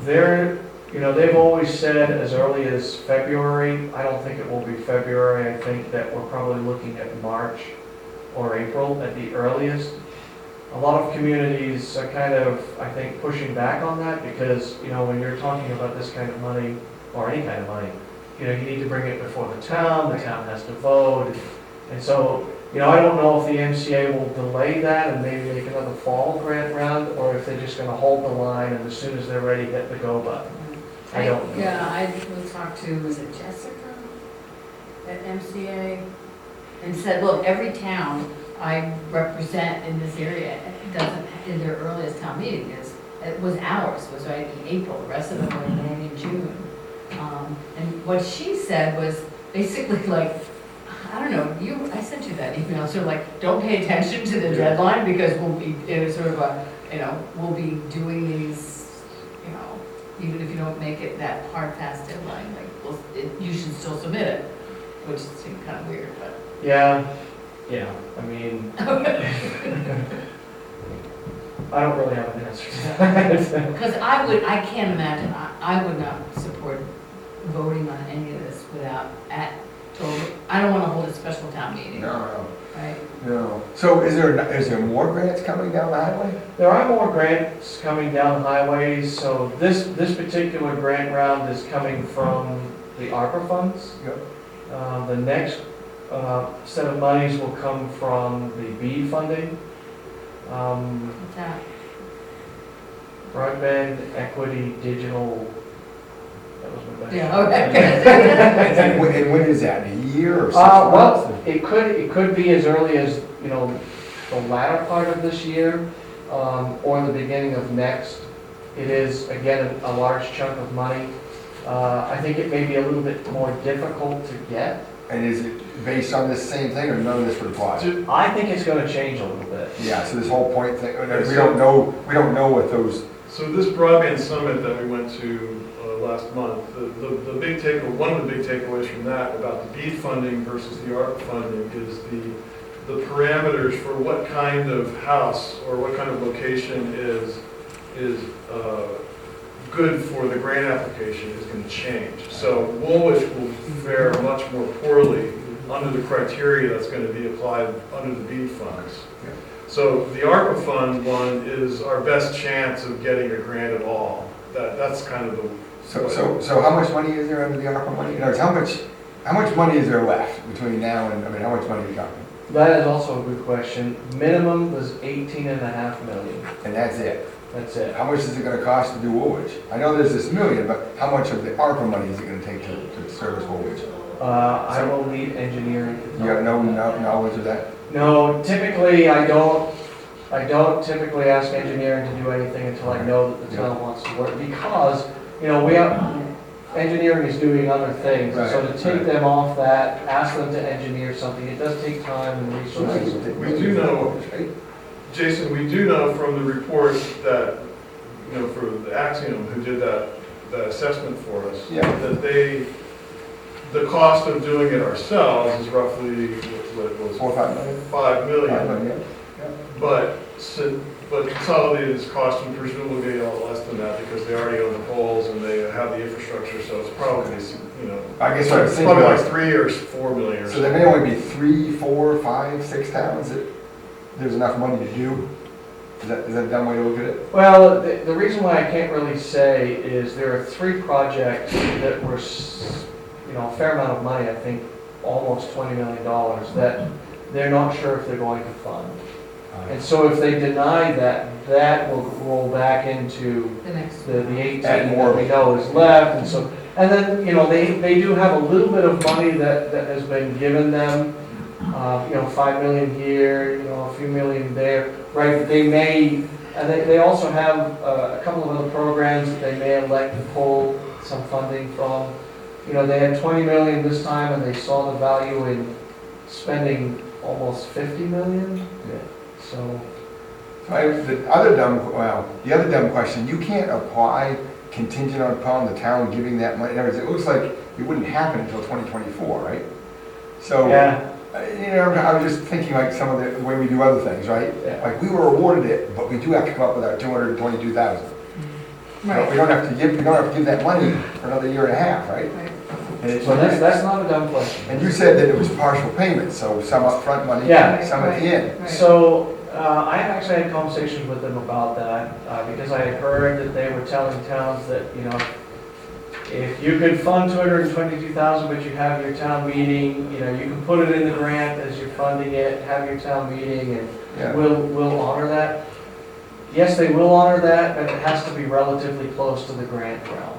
They've always said as early as February. I don't think it will be February. I think that we're probably looking at March or April at the earliest. A lot of communities are kind of, I think, pushing back on that because, when you're talking about this kind of money, or any kind of money, you need to bring it before the town has to vote. And so, I don't know if the MCA will delay that and maybe make another fall grant round, or if they're just gonna hold the line and as soon as they're ready, hit the go button. I don't know. Yeah, I will talk to, was it Jessica at MCA? And said, look, every town I represent in this area doesn't, in their earliest town meeting was ours, was right in April, the rest of them were in May and June. And what she said was basically like, I don't know, I sent you that email, sort of like, don't pay attention to the deadline because we'll be, sort of a, we'll be doing these, even if you don't make it that hard fast deadline, like, you should still submit it, which seemed kind of weird, but. Yeah, I mean, I don't really have an answer to that. Because I can't imagine, I would not support voting on any of this without, I don't want to hold a special town meeting, No. right? No. So is there more grants coming down the highway? There are more grants coming down the highways, so this particular grant round is coming from the ARPA funds. Yep. The next set of monies will come from the BEAD funding. What's that? Broadband, equity, digital, that was my best. Yeah, okay. And when is that, a year or 6 Well, months? it could be as early as, the latter part of this year, or the beginning of next. It is, again, a large chunk of money. I think it may be a little bit more difficult to get. And is it based on this same thing, or none of this would apply? I think it's gonna change a little bit. Yeah, so this whole point thing, we don't know what those, So this broadband summit that we went to last month, the big one of the big takeaways from that about the BEAD funding versus the ARPA funding is the parameters for what kind of house or what kind of location is good for the grant application is going to change. So Woolwich will fare much more poorly under the criteria that's going to be applied under the BEAD funds. Yeah. So the ARPA fund one is our best chance of getting a grant at all. That's kind of the. so how much money is there under the ARPA money? In other words, how much money is there left between now and, I mean, how much money are we talking? That is also a good question. Minimum was 18.5 million. And that's it? That's it. How much is it gonna cost to do Woolwich? I know there's this million, but how much of the ARPA money is it gonna take to service Woolwich? I will need engineering. You have no knowledge of that? No, typically I don't typically ask engineering to do anything until I know that the town wants to work, because, you know, engineering is doing other things. So to take them off that, ask them to engineer something, it does take time and resources. We do know, Jason, we do know from the report that, you know, for the Axiom, who did that assessment for us, Yeah. that the cost of doing it ourselves is roughly, what it was? 4 or 5 million? 5 million. 5 million, yeah. But Consolidated is costing presumably a lot less than that because they already own the poles and they have the infrastructure, so it's probably, you know. I guess what I'm It's thinking probably like was, 3 or 4 million or so there something. may only be 3, 4, 5, 6 towns that there's enough money to do? Is that a dumb way to look at it? Well, the reason why I can't really say is there are 3 projects that were, you know, a fair amount of money, I think almost $20 million, that they're not sure if they're going to fund. And so if they deny that, that will roll back into The next. the 18 Add more. that we know is left, and so, and then, you know, they do have a little bit of money that has been given them, you know, 5 million here, you know, a few million there, right? They may, and they also have a couple of other programs that they may elect to pull some funding from. You know, they had 20 million this time, and they saw the value in spending almost 50 million, so. The other dumb question, you can't apply contingent upon the town giving that money. In other words, it looks like it wouldn't happen until 2024, right? So, Yeah, you know, I was just thinking like some of the way we do other things, right? yeah. Like, we were awarded it, but we do have to come up with our 222,000. Right. We don't have to give that money for another year and a half, right? Right. And it's- So that's not a dumb question. And you said that it was partial payments, so some upfront money, Yeah. some at the end. Right. So, I actually had conversations with them about that, because I had heard that they were telling towns that, you know, if you could fund 222,000, but you have your town meeting, you know, you can put it in the grant as you're funding it, have your town meeting, and Yeah. we'll honor that. Yes, they will honor that, but it has to be relatively close to the grant realm.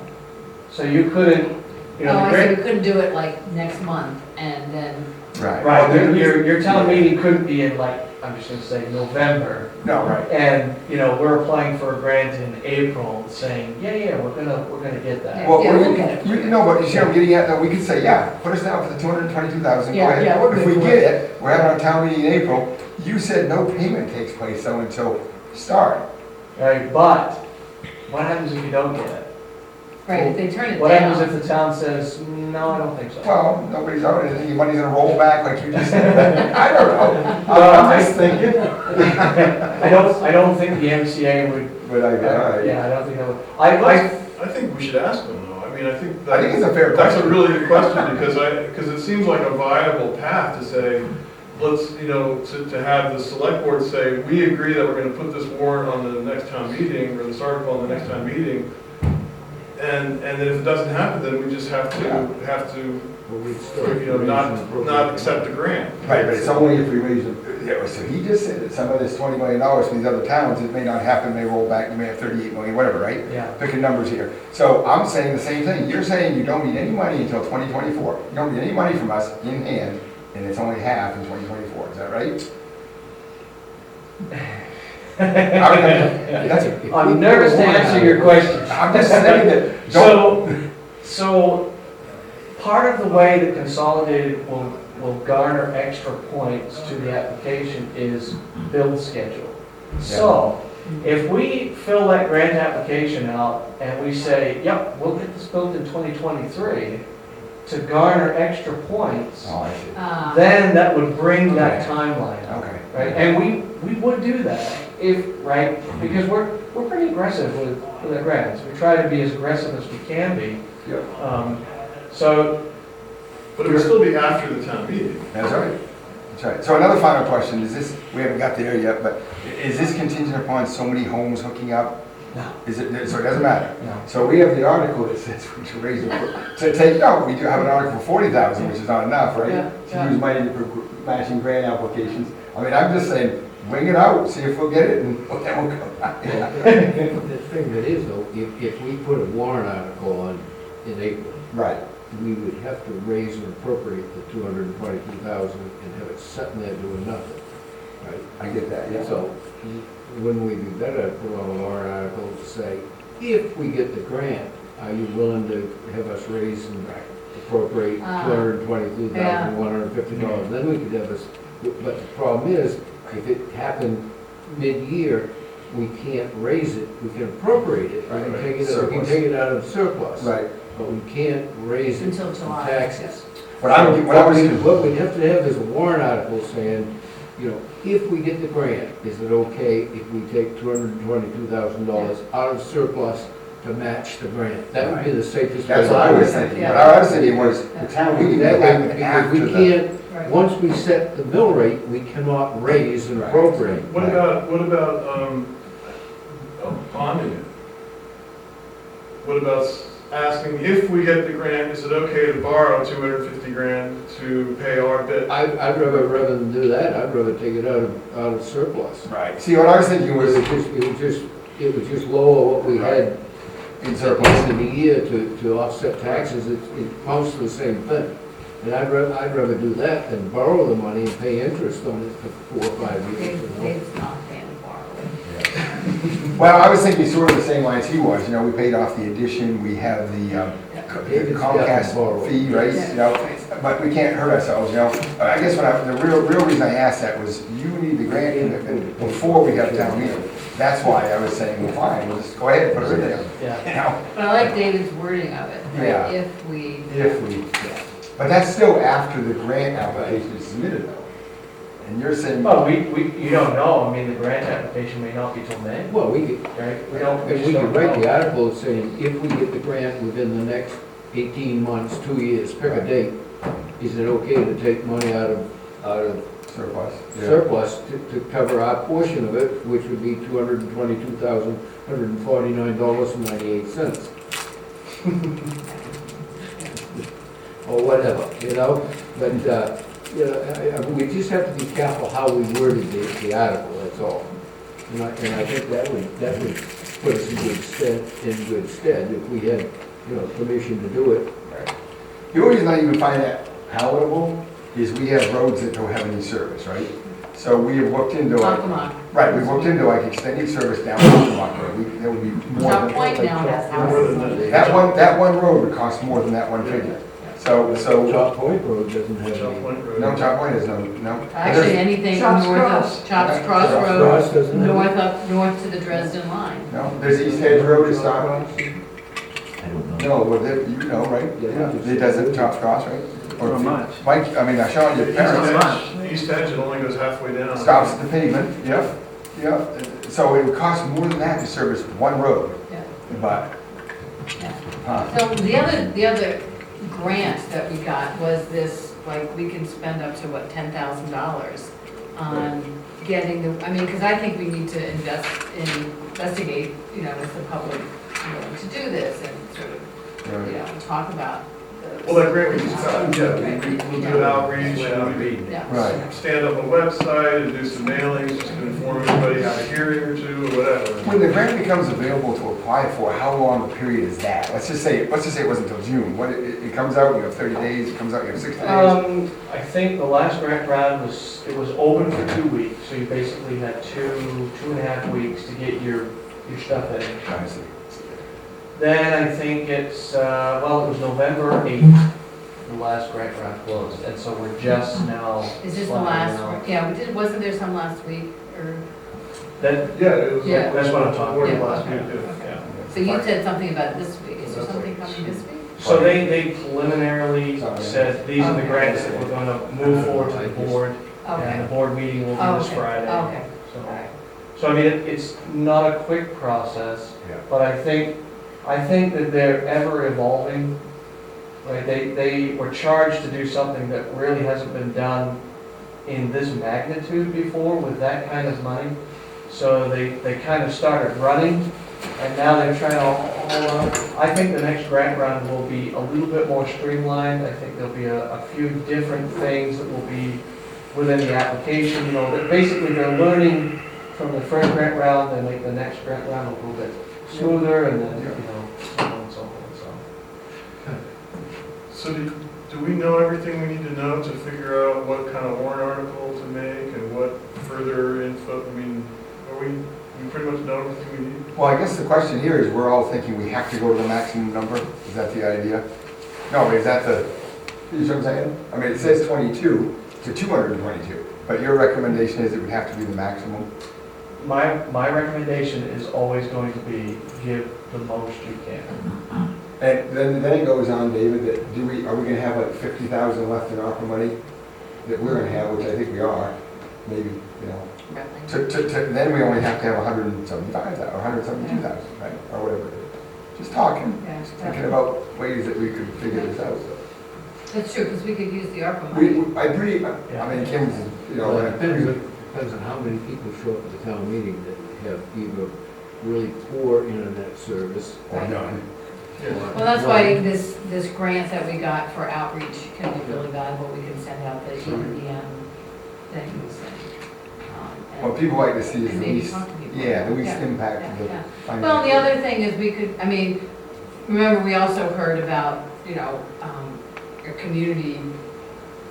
So you couldn't, you know, Oh, the I grant. see, we couldn't do it like next month and then, Right. Right, Well, your town meeting couldn't be in, like, I'm just gonna say November, No, right. and, you know, we're applying for a grant in April, saying, yeah, we're gonna get that. Well, Yeah, we'll get it. you know, but you see what I'm getting at, though, we could say, yeah, put us down for the 222,000, go Yeah, ahead. yeah, we're If good we for get it. it, we're having our town meeting in April, you said no payment takes place though until start. Right, but what happens if you don't get it? right, if they turn it What happens down. if the town says, no, I don't think so? Well, nobody's owing anything, your money's gonna roll back like you just said. I don't know. Well, I'm just thinking. I don't think the MCA would, But all right. yeah, I don't think that would, I think we should ask them though. I mean, I think I think it's a fair that's question. a really good question because it seems like a viable path to say, let's, you know, to have the select board say, we agree that we're gonna put this warrant on the next town meeting or this article on the next town meeting. And then if it doesn't happen, then we just have to, you know, not accept the grant. Right, but it's only if we raise it, yeah, so he just said that some of this $20 million for these other towns, it may not happen, may roll back, you may have 38 million, whatever, right? yeah. Picking numbers here. So I'm saying the same thing. You're saying you don't need any money until 2024. You don't need any money from us in hand, and it's only half in 2024. Is that right? That's I'm nervous to answer your question. I'm just saying that, So, So, part of the way that Consolidated will garner extra points to the application is build schedule. So, if we fill that grant application out and we say, yep, we'll get this built in 2023, to garner extra points, Oh, I see. then that would bring that Okay. timeline up, Okay. right? And we would do that if, right, because we're pretty aggressive with the grants. We try to be as aggressive as we can be. Yep. So, But it would still be after the town meeting. That's right. That's right. So another final question, is this, we haven't got there yet, but is this contingent upon so many homes hooking up? No. Is it, so it doesn't matter? no. So we have the article that says we should raise it, to take, no, we do have an article for 40,000, which is not enough, right? Yeah, To yeah. use money for matching grant applications. I mean, I'm just saying, wing it out, see if we'll get it, and then we'll come back. The thing that is though, if we put a warrant article on in April, Right, we would have to raise and appropriate the 222,000 and have it sitting there doing nothing, right? I get that, yeah. So, wouldn't we be better to put on a warrant article to say, if we get the grant, are you willing to have us raise and appropriate $222,150? Then we could have us, but the problem is, if it happened mid-year, we can't raise it, we can appropriate it, we can Right. take it, we can Surplus. take it out of surplus. Right. But we can't raise it Until from July. taxes. What I was, What we have to have is a warrant article saying, you know, if we get the grant, is it okay if we take $222,000 out of surplus to match the grant? That would be the safest way. that's what I was thinking. What I was thinking was, the town meeting That would way, happen because after we the. can't, Right. once we set the mill rate, we cannot raise and Right. appropriate. What about, bonding it? What about asking if we get the grant, is it okay to borrow 250 grand to pay our bit? I'd rather than do that, I'd rather take it out of surplus. Right, see, what I was thinking was, It would just lower what we had in at the surplus. end of the year to offset taxes, it amounts to the same thing. And I'd rather do that than borrow the money and pay interest on it for 4 or 5 years. you know? Dave's not paying to borrow it. Well, I was thinking sort of the same lines he was, you know, we paid off the addition, we have the David's Comcast got borrowed. fee, right? You know, but we can't hurt ourselves, you know? I guess the real reason I asked that was, you need the grant commitment before we have town meeting. That's why I was saying, well, fine, we'll just go ahead and put it in there, Yeah. you know? But I like David's wording of it, Yeah. right? If we. But that's still after the grant application is submitted though. And you're saying, Well, you don't know, I mean, the grant application may not be till May, Well, we could, right? We don't, and we we just don't could write the know. article saying, if we get the grant within the next 18 months, 2 years, pick a date, is it okay to take money out of surplus. surplus to cover our portion of it, which would be $222,149.98. Or whatever, you know, but, you know, we just have to be careful how we worded the article, that's all. And I think that would put us in good stead if we had, you know, permission to do it. The only reason I even find that palatable is we have roads that don't have any service, right? So we have looked into like, Hockomock. right, we've looked into like extending service down Hockomock Road. There would be more Top than, Point now has More than houses. that one road would cost more than that one figure. So, Top Point Road doesn't have South any. Point Road. no, Top Point is no. Actually, anything Chops north Cross. of Chops Cross Chops Road, Cross doesn't have north to the Dresden line. No, there's East Edge Road is not, I don't know. no, well, you know, right? Yeah. It doesn't, Top Cross, right? Or Not much. Mike, I mean, I showed your parents, East Edge, it only goes halfway down. stops at the pavement, yeah. So it would cost more than that to service one road, Yeah. but, Yeah. huh, So the other grant that we got was this, like, we can spend up to, what, $10,000 on getting the, I mean, because I think we need to investigate, you know, is the public willing to do this and sort of, you know, talk about the. Well, that grant we just got, yeah, we'll do an outreach, and Yeah. right. stand up a website and do some mailings, just to inform everybody how a hearing or two, or whatever. When the grant becomes available to apply for, how long a period is that? Let's just say it wasn't until June. What, it comes out, you have 30 days, it comes out, you have 60 days? I think the last grant round it was open for 2 weeks, so you basically had 2.5 weeks to get your stuff in. I see. Then I think it's, well, it was November 8th, the last grant round closed, and so we're just now. Is this the finding last out. one? Yeah, we did, wasn't there some last week, or, That, Yeah, it was. Yeah. That's what I'm talking More than about. last week, Okay. yeah. yeah. so you said something about this week, is there That's something like- coming this week? So they preliminarily Sorry. said, these are the Okay. grants that we're gonna move forward to the board, and Okay, the board meeting will be this okay, Friday. okay, So- all right. So I mean, it's not a quick process, Yeah. but I think that they're ever evolving. Right, they were charged to do something that really hasn't been done in this magnitude before with that kind of money. So they kind of started running, and now they're trying to hold on. I think the next grant round will be a little bit more streamlined. I think there'll be a few different things that will be within the application, you know, that basically they're learning from the first grant round, they make the next grant round a little bit smoother, and then, you know, so on and so forth, so. So do we know everything we need to know to figure out what kind of warrant article to make and what further info, I mean, we pretty much know everything we need? Well, I guess the question here is, we're all thinking we have to go to the maximum number, is that the idea? No, but is that the, you know what I'm saying? I mean, it says 22 to 222, but your recommendation is it would have to be the maximum? My recommendation is always going to be give the most you can. And then it goes on, David, that are we gonna have like 50,000 left in ARPA money that we're gonna have, which I think we are, maybe, you know. Roughly. Then we only have to have 175,000 or 172,000, right, or whatever. Just talking, Yeah, just thinking about ways that we could figure this out. that's true, because we could use the ARPA We, money. I agree, I mean, Kim's, you know, Well, it depends on how many people show up at the town meeting that have either really poor internet service or Right. none. Well, that's why this grant that we got for outreach can be really valuable, we can send out the EPM things. what people like to see is And the maybe least, talk to people. yeah, the least Yeah, impact of the yeah. financial. Well, the other thing is we could, I mean, remember, we also heard about, you know, a community,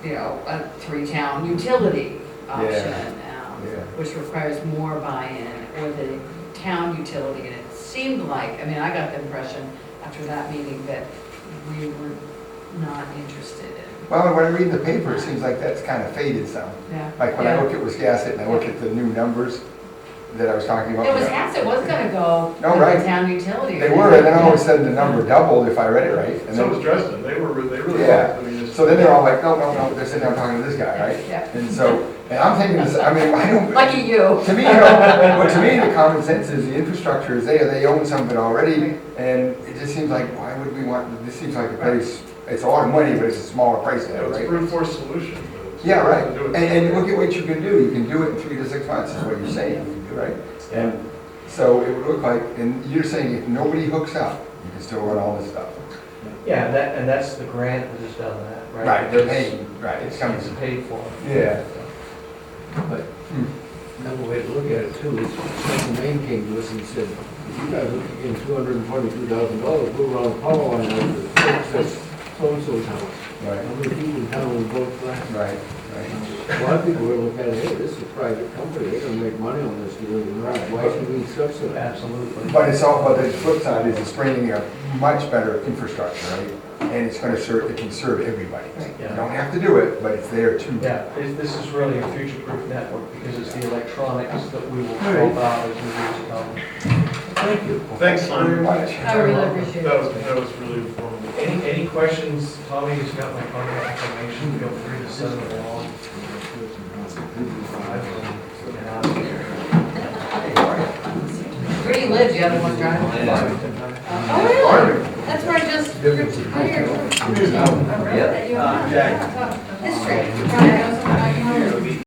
you know, a 3-town utility option, Yeah. which requires more buy-in, or the town utility, and it seemed like, I mean, I got the impression after that meeting that we were not interested in. Well, when I read the paper, it seems like that's kind of faded some. Yeah. Like when I Yeah. look at Wiscasset and I look at the new numbers that I was talking about. It was, it was gonna go No, to right. the town utility. They were, and then all of a sudden the number doubled, if I read it right. And So then, was Dresden, they really, Yeah. I mean, it's. so then they're all like, no, they're sitting down talking to this guy, right? Yeah, And so, and I'm thinking this, I mean, I don't. lucky you. To me, you know, but to me, the common sense is the infrastructure is there, they own some of it already, and it just seems like, why would we want, this seems like a place, it's a lot of money, but it's a smaller price Yeah, tag, it's a right? brute force solution. but it's- Yeah, right, to do it. and look at what you can do, you can do it in 3 to 6 months, is what you're saying, you can do, right? And so it would look like, and you're saying if nobody hooks up, you can still run all this stuff. Yeah, and that's the grant that has done that, right? Right, they're Because paying, right, it's coming. It's paid for. Yeah. But another way to look at it too is, Central Maine came to us and said, you guys are getting $222,000, we'll run a power line over the so-and-so's house. Right, How many people in town will vote for that? right, right. A lot of people will look at it, hey, this is a private company, they're gonna make money on this deal, why should we subsidize? Absolutely. But it's all, but the flip side is it's bringing a much better infrastructure, right? And it's gonna serve, it can serve everybody. You don't have to do it, but it's there too. Yeah, this is really a future-proof network because it's the electronics that we will swap out as we use them. Thank you. Thanks, Very Lou. much. I really appreciate That it. was really informative. Any questions? Tommy has got my contact information, feel free to send them along. Where do you live? Do you have the one driving? Oh, really? That's where I just hired. Yeah. That you have. History.